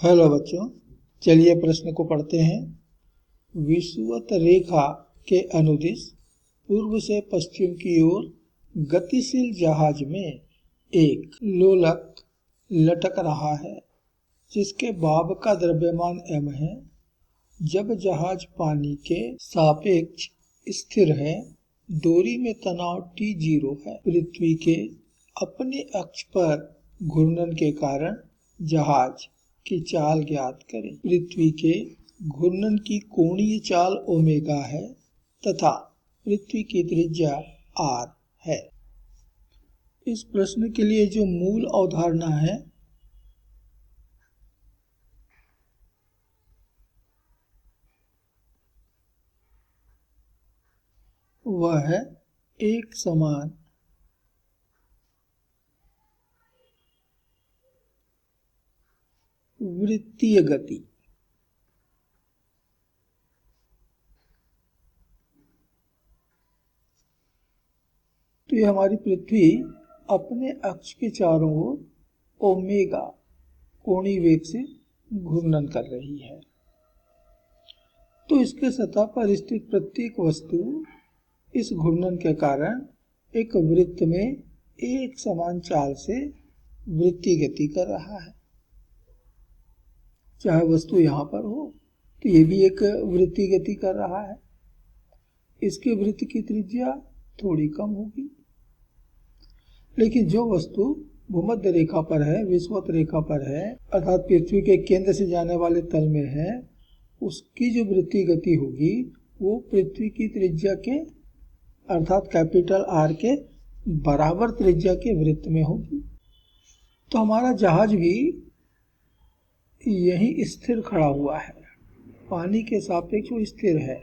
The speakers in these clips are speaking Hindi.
हेलो बच्चों, चलिए प्रश्न को पढ़ते हैं। विषुवत रेखा के अनुदिश पूर्व से पश्चिम की ओर गतिशील जहाज में एक लोलक लटक रहा है जिसके बाब का द्रव्यमान m है। जब जहाज पानी के सापेक्ष स्थिर है, डोरी में तनाव T0 है। पृथ्वी के अपने अक्ष पर घूर्णन के कारण जहाज की चाल ज्ञात करें। पृथ्वी के घूर्णन की कोणीय चाल ओमेगा है तथा पृथ्वी की त्रिज्या r है। इस प्रश्न के लिए जो मूल अवधारणा है वह है एक समान वृत्तीय गति। तो ये हमारी पृथ्वी अपने अक्ष के चारों ओर ओमेगा कोणीय वेग से घूर्णन कर रही है। तो इसके सतह पर स्थित प्रत्येक वस्तु इस घूर्णन के कारण एक वृत्त में एक समान चाल से वृत्तीय गति कर रहा है। चाहे वस्तु यहाँ पर हो तो ये भी एक वृत्तीय गति कर रहा है। इसके वृत्त की त्रिज्या थोड़ी कम होगी, लेकिन जो वस्तु भूमध्य रेखा पर है, विषुवत रेखा पर है, अर्थात पृथ्वी के केंद्र से जाने वाले तल में है, उसकी जो वृत्तीय गति होगी वो पृथ्वी की त्रिज्या के अर्थात कैपिटल R के बराबर त्रिज्या के वृत्त में होगी। तो हमारा जहाज भी यही स्थिर खड़ा हुआ है, पानी के सापेक्ष वो स्थिर है,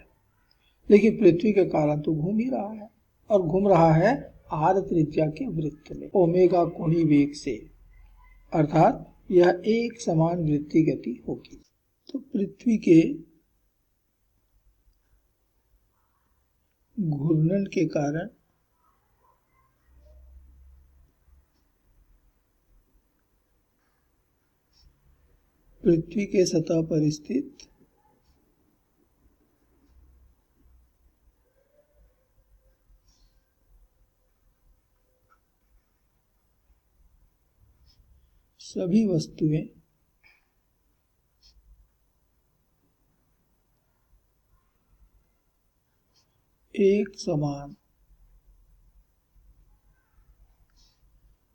लेकिन पृथ्वी के कारण तो घूम ही रहा है और घूम रहा है r त्रिज्या के वृत्त में ओमेगा कोणीय वेग से, अर्थात यह एक समान वृत्तीय गति होगी। तो पृथ्वी के घूर्णन के कारण पृथ्वी के सतह पर स्थित सभी वस्तुएं एक समान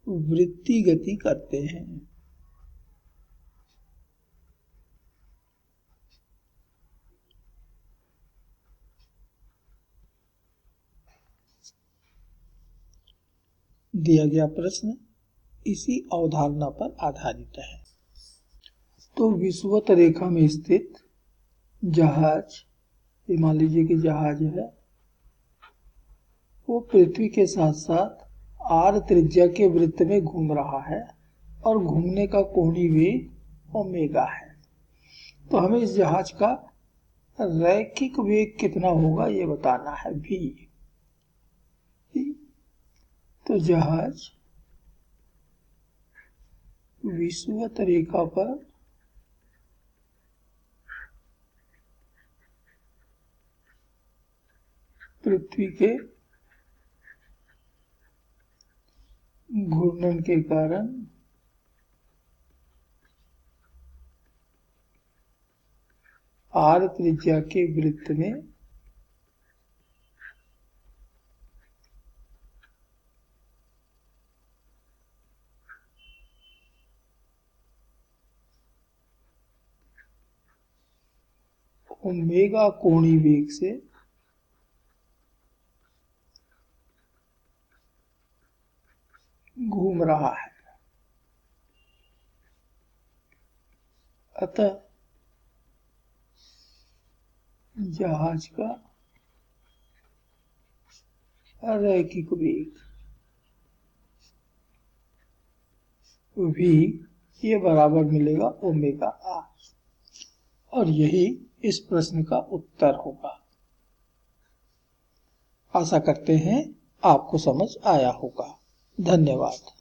वृत्तीय गति करते हैं। दिया गया प्रश्न इसी अवधारणा पर आधारित है। तो विषुवत रेखा में स्थित जहाज, मान लीजिए कि जहाज है, वो पृथ्वी के साथ साथ r त्रिज्या के वृत्त में घूम रहा है और घूमने का कोणीय वेग ओमेगा है। तो हमें इस जहाज का रैखिक वेग कितना होगा ये बताना है, v। तो जहाज विषुवत रेखा पर पृथ्वी के घूर्णन के कारण r त्रिज्या के वृत्त में ओमेगा कोणीय वेग से घूम रहा है। अतः जहाज का रैखिक वेग v ये बराबर मिलेगा ओमेगा r, और यही इस प्रश्न का उत्तर होगा। आशा करते हैं आपको समझ आया होगा। धन्यवाद।